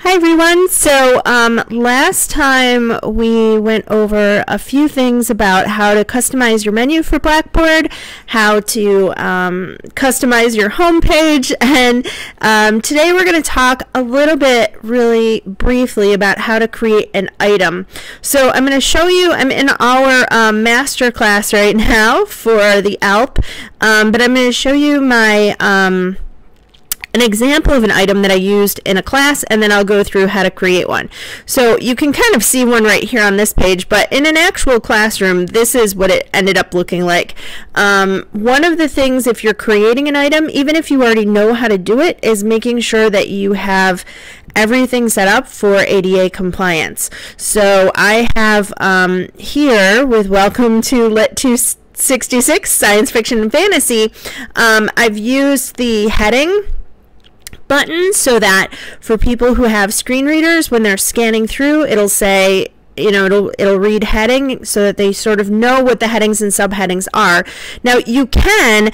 Hi everyone. So last time we went over a few things about how to customize your menu for Blackboard, how to customize your home page, and today we're going to talk a little bit really briefly about how to create an item. So I'm going to show you, I'm in our master class right now for the ALP, but I'm going to show you my an example of an item that I used in a class, and then I'll go through how to create one. So you can kind of see one right here on this page, but in an actual classroom, this is what it ended up looking like. One of the things, if you're creating an item, even if you already know how to do it, is making sure that you have everything set up for ADA compliance. So I have here with Welcome to Lit 266 Science Fiction and Fantasy, I've used the heading button so that for people who have screen readers, when they're scanning through, it'll say, you know, it'll read heading so that they sort of know what the headings and subheadings are. Now you can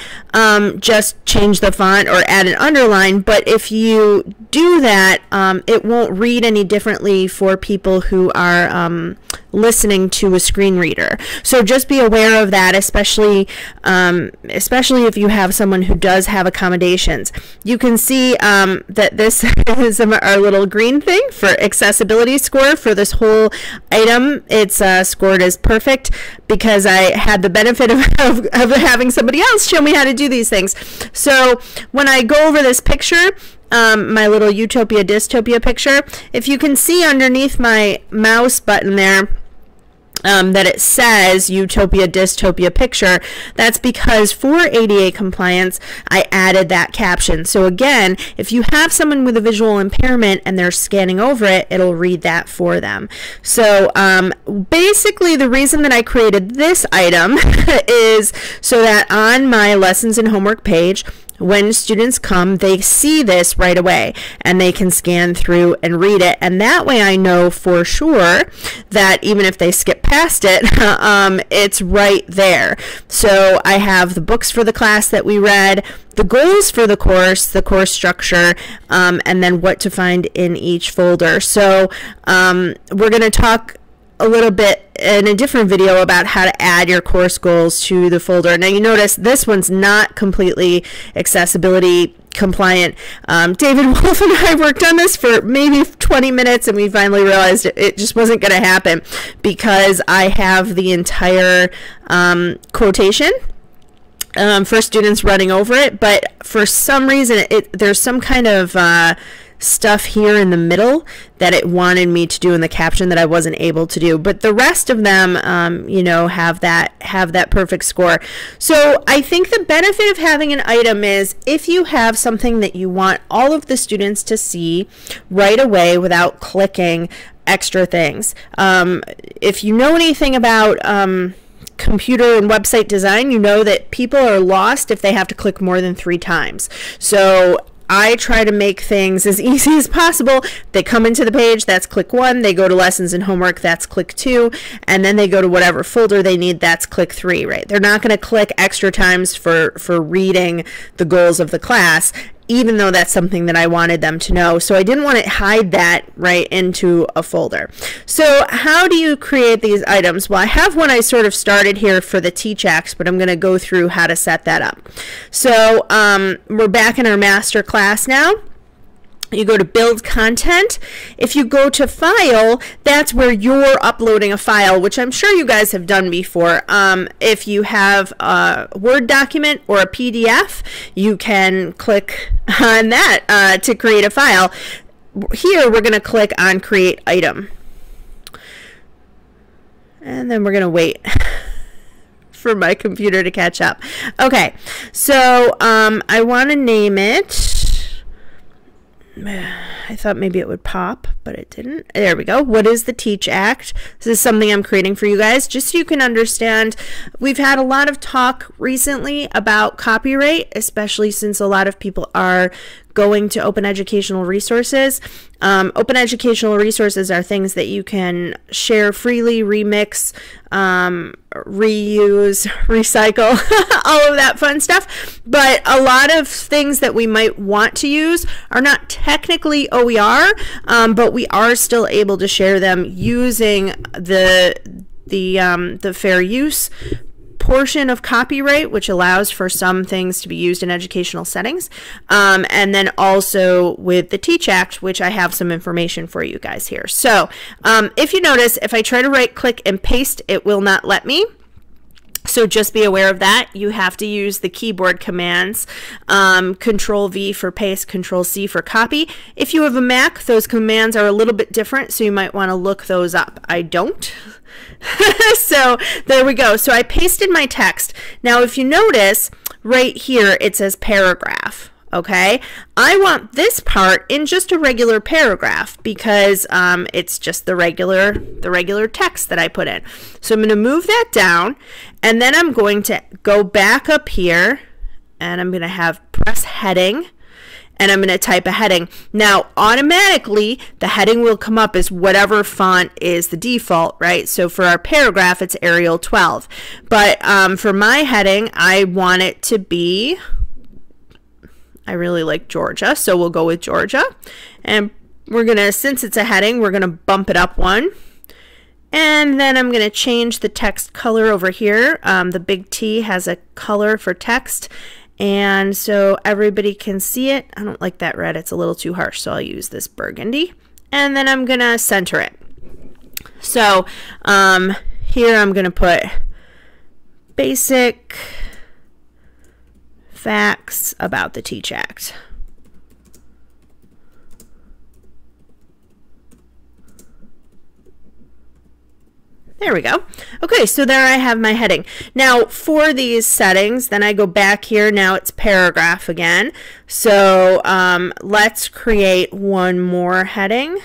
just change the font or add an underline, but if you do that, it won't read any differently for people who are listening to a screen reader. So just be aware of that, especially if you have someone who does have accommodations. You can see that this is our little green thing for accessibility score for this whole item. It's scored as perfect because I had the benefit of having somebody else show me how to do these things. So when I go over this picture, my little utopia dystopia picture, if you can see underneath my mouse button there, that it says utopia dystopia picture, that's because for ADA compliance I added that caption. So again, if you have someone with a visual impairment and they're scanning over it, it'll read that for them. So basically the reason that I created this item is so that on my lessons and homework page, when students come, they see this right away and they can scan through and read it, and that way I know for sure that even if they skip past it, it's right there. So I have the books for the class that we read, the goals for the course structure, and then what to find in each folder. So we're going to talk a little bit in a different video about how to add your course goals to the folder. Now you notice this one's not completely accessibility compliant. David Wolf and I worked on this for maybe 20 minutes and we finally realized it just wasn't going to happen because I have the entire quotation for students running over it, but for some reason there's some kind of stuff here in the middle that it wanted me to do in the caption that I wasn't able to do, but the rest of them you know, have that perfect score. So I think the benefit of having an item is if you have something that you want all of the students to see right away without clicking extra things. If you know anything about computer and website design, you know that people are lost if they have to click more than 3 times. So I try to make things as easy as possible. They come into the page, that's click 1. They go to lessons and homework, that's click 2. And then they go to whatever folder they need, that's click 3, right? They're not going to click extra times for reading the goals of the class, even though that's something that I wanted them to know. So I didn't want to hide that right into a folder. So how do you create these items? Well, I have one I sort of started here for the Teach Acts, but I'm going to go through how to set that up. So we're back in our master class now. You go to build content. If you go to file, that's where you're uploading a file, which I'm sure you guys have done before. If you have a Word document or a PDF, you can click on that to create a file. Here we're going to click on create item. And then we're going to wait for my computer to catch up. Okay, so I want to name it, I thought maybe it would pop, but it didn't. There we go. What is the Teach Act? This is something I'm creating for you guys, just so you can understand. We've had a lot of talk recently about copyright, especially since a lot of people are going to open educational resources. Open educational resources are things that you can share freely, remix, reuse, recycle, all of that fun stuff. But a lot of things that we might want to use are not technically OER, but we are still able to share them using the fair use portion of copyright, which allows for some things to be used in educational settings, and then also with the Teach Act, which I have some information for you guys here. So if you notice, if I try to right click and paste, it will not let me. So just be aware of that. You have to use the keyboard commands, Control V for paste, Control C for copy. If you have a Mac, those commands are a little bit different, so you might want to look those up. I don't. So there we go. So I pasted my text. Now if you notice right here it says paragraph. Okay, I want this part in just a regular paragraph because it's just the regular text that I put in. So I'm going to move that down, and then I'm going to go back up here, and I'm going to have press heading, and I'm going to type a heading. Now automatically the heading will come up as whatever font is the default, right? So for our paragraph it's Arial 12, but for my heading I want it to be, I really like Georgia, so we'll go with Georgia. And we're gonna, since it's a heading, we're gonna bump it up one. And then I'm gonna change the text color over here. The big T has a color for text, and so everybody can see it. I don't like that red, it's a little too harsh, so I'll use this burgundy. And then I'm gonna center it. So here I'm gonna put basic facts about the Teach Act. There we go. Okay, so there I have my heading. Now for these settings, then I go back here. Now it's paragraph again. So let's create one more heading.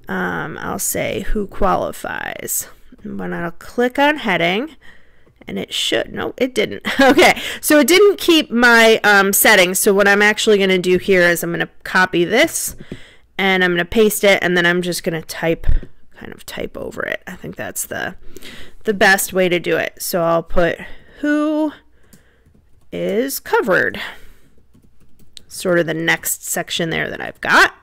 I'll say who qualifies. When I'll click on heading, and it should, no, it didn't. Okay, so it didn't keep my settings. So what I'm actually going to do here is I'm going to copy this, and I'm going to paste it, and then I'm just going to type over it. I think that's the best way to do it. So I'll put who is covered, sort of the next section there that I've got.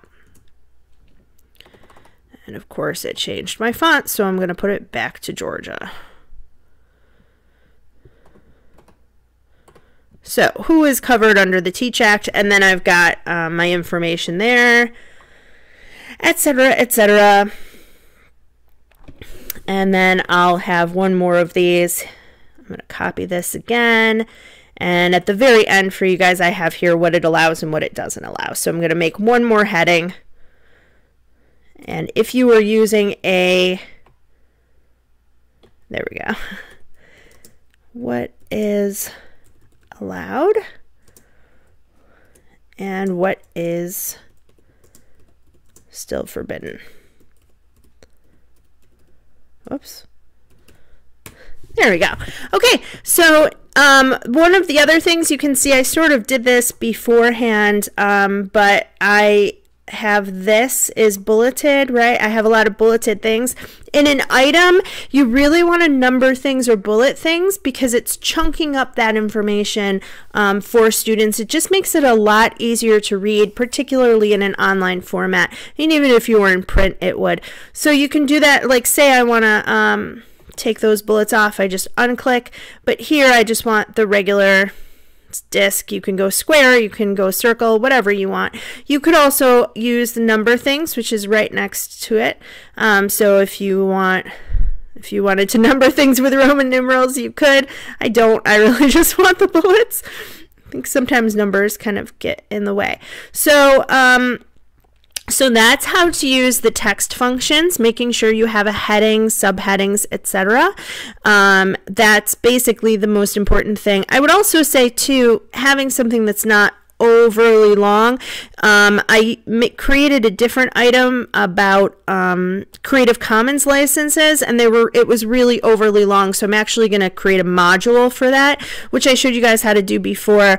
And of course it changed my font, so I'm going to put it back to Georgia. So who is covered under the Teach Act, and then I've got my information there, etc., etc. And then I'll have one more of these. I'm going to copy this again, and at the very end for you guys I have here what it allows and what it doesn't allow. So I'm going to make one more heading, and if you were using a, there we go, what is allowed and what is still forbidden. Whoops. There we go. Okay, so one of the other things you can see, I sort of did this beforehand, but I have this is bulleted, right? I have a lot of bulleted things. In an item, you really want to number things or bullet things because it's chunking up that information for students. It just makes it a lot easier to read, particularly in an online format. And even if you were in print, it would. So you can do that, like say I want to take those bullets off, I just unclick, but here I just want the regular disc. You can go square, you can go circle, whatever you want. You could also use the number things, which is right next to it. So if you wanted to number things with Roman numerals, you could. I don't. I really just want the bullets. I think sometimes numbers kind of get in the way. So so that's how to use the text functions, making sure you have a heading, subheadings, etc. That's basically the most important thing. I would also say too, having something that's not overly long. I created a different item about Creative Commons licenses, and it was really overly long, so I'm actually going to create a module for that, which I showed you guys how to do before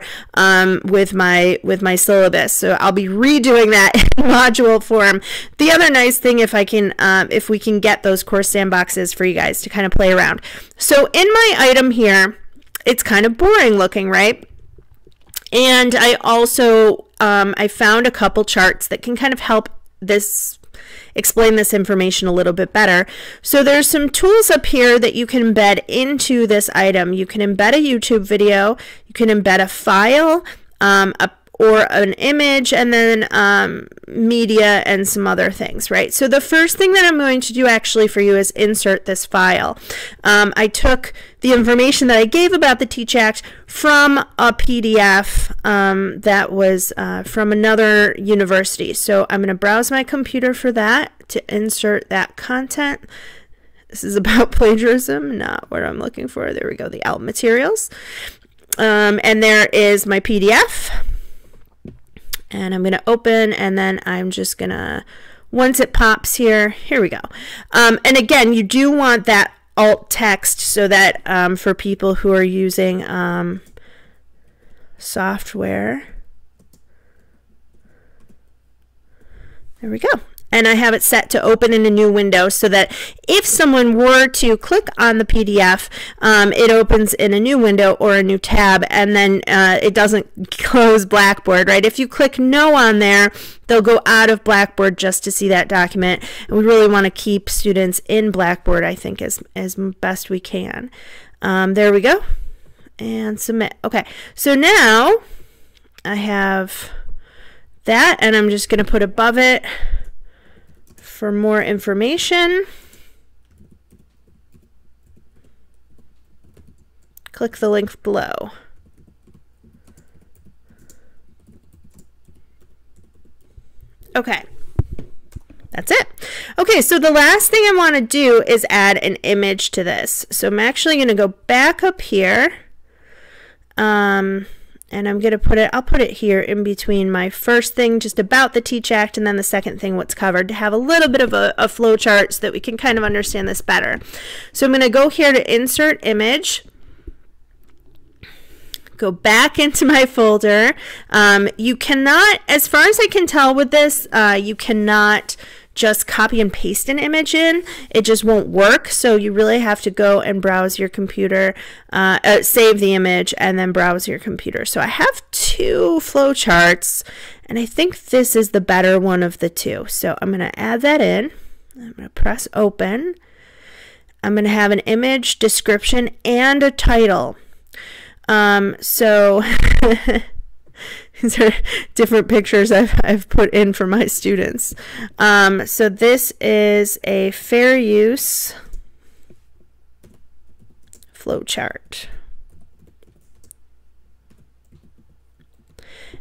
with my syllabus. So I'll be redoing that in module form. The other nice thing, if we can get those course sandboxes for you guys to kind of play around. So in my item here, it's kind of boring looking, right? And I also, I found a couple charts that can kind of help explain this information a little bit better. So there's some tools up here that you can embed into this item. You can embed a YouTube video, you can embed a file, or an image, and then media and some other things, right? So the first thing that I'm going to do actually for you is insert this file. I took the information that I gave about the Teach Act from a PDF that was from another university. So I'm going to browse my computer for that to insert that content. This is about plagiarism, not what I'm looking for. There we go, the out materials. And there is my PDF. And I'm going to open, and then I'm just going to, once it pops here we go. And again, you do want that alt text so that for people who are using software, there we go. And I have it set to open in a new window so that if someone were to click on the PDF, it opens in a new window or a new tab, and then it doesn't close Blackboard, right? If you click no on there, they'll go out of Blackboard just to see that document. And we really want to keep students in Blackboard, I think, as best we can. There we go. And submit. Okay, so now I have that, and I'm just going to put above it for more information. Click the link below. Okay, that's it. Okay, so the last thing I want to do is add an image to this. So I'm actually going to go back up here. And I'm going to put it, I'll put it here in between my first thing just about the Teach Act and then the second thing what's covered, to have a little bit of a flow chart so that we can kind of understand this better. So I'm going to go here to insert image, go back into my folder. You cannot, as far as I can tell with this, you cannot just copy and paste an image in. It just won't work. So you really have to go and browse your computer, save the image, and then browse your computer. So I have two flow charts, and I think this is the better one of the two. So I'm going to add that in. I'm going to press open. I'm going to have an image, description, and a title. So these are different pictures I've put in for my students. So this is a fair use flow chart.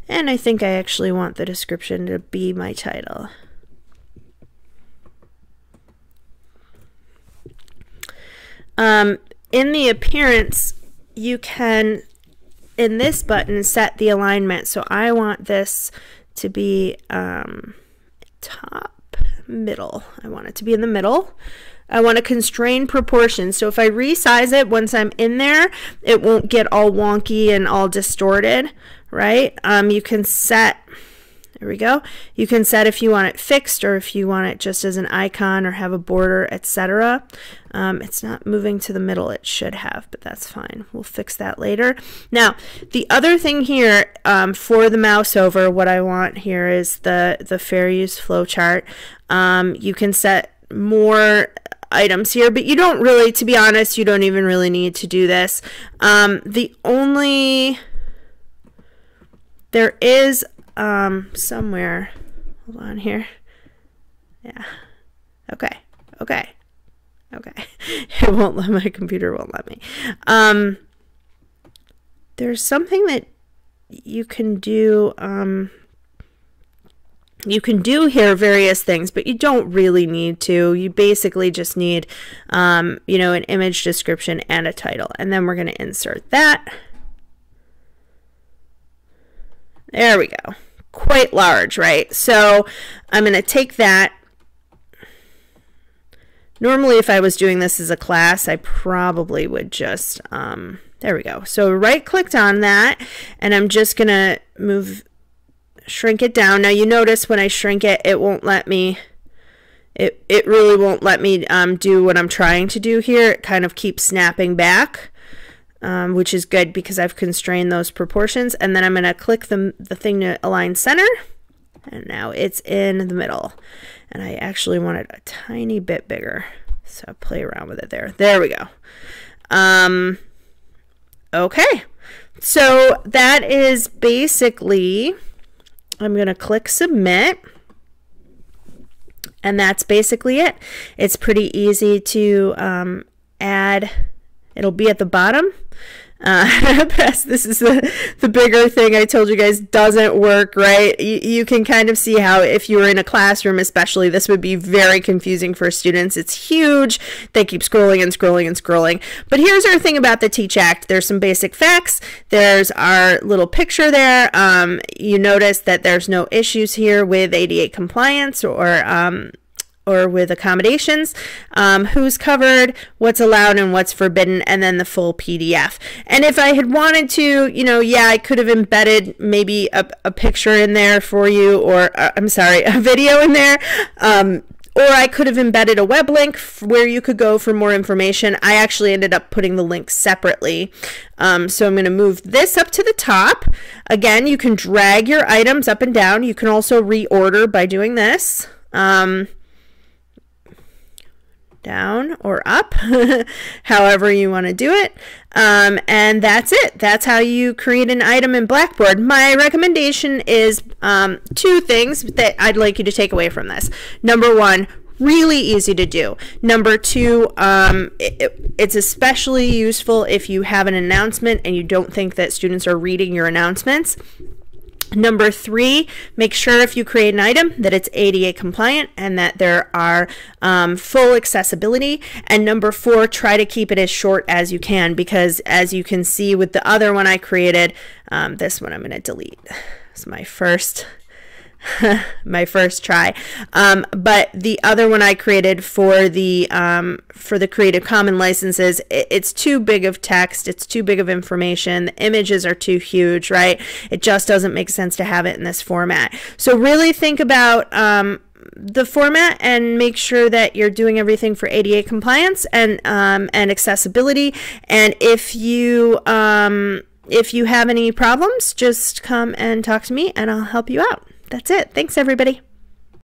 And I think I actually want the description to be my title. In the appearance, you can, in this button, set the alignment. So I want this to be top middle. I want it to be in the middle. I want to constrain proportions. So if I resize it once I'm in there, it won't get all wonky and all distorted, right? You can set, there we go. You can set if you want it fixed or if you want it just as an icon or have a border, etc. It's not moving to the middle. It should have, but that's fine. We'll fix that later. Now, the other thing here for the mouse over, what I want here is the fair use flow chart. You can set more items here, but you don't really, to be honest, you don't even really need to do this. There is somewhere, hold on here. Yeah. Okay. It won't let, my computer won't let me. There's something that you can do. You can do here various things, but you don't really need to. You basically just need, an image, description, and a title. And then we're going to insert that. There we go. Quite large, right? So I'm going to take that. Normally, if I was doing this as a class, I probably would just, there we go. So right-clicked on that, and I'm just going to shrink it down. Now, you notice when I shrink it, it won't let me, it really won't let me do what I'm trying to do here. It kind of keeps snapping back, which is good because I've constrained those proportions. And then I'm going to click the thing to align center, and now it's in the middle. And I actually want it a tiny bit bigger, so I'll play around with it there. There we go. Okay, so that is basically, I'm going to click submit, and that's basically it. It's pretty easy to add. It'll be at the bottom. This is the bigger thing I told you guys doesn't work, right? You can kind of see how if you were in a classroom especially, this would be very confusing for students. It's huge. They keep scrolling and scrolling and scrolling. But here's our thing about the Teach Act. There's some basic facts. There's our little picture there. You notice that there's no issues here with ADA compliance or with accommodations, who's covered, what's allowed and what's forbidden, and then the full PDF. And if I had wanted to, you know, yeah, I could have embedded maybe a picture in there for you, or I'm sorry, a video in there, or I could have embedded a web link where you could go for more information. I actually ended up putting the link separately. So I'm going to move this up to the top. Again, you can drag your items up and down. You can also reorder by doing this. Down or up, however you want to do it. And that's it. That's how you create an item in Blackboard. My recommendation is 2 things that I'd like you to take away from this. Number 1, really easy to do. Number 2, it's especially useful if you have an announcement and you don't think that students are reading your announcements. Number 3, make sure if you create an item that it's ADA compliant and that there are full accessibility. And number 4, try to keep it as short as you can, because as you can see with the other one I created, this one I'm going to delete. It's my first try, but the other one I created for the Creative Commons licenses, it's too big of text, it's too big of information, the images are too huge, right? It just doesn't make sense to have it in this format. So really think about the format and make sure that you're doing everything for ADA compliance and accessibility. And if you have any problems, just come and talk to me and I'll help you out. That's it. Thanks, everybody.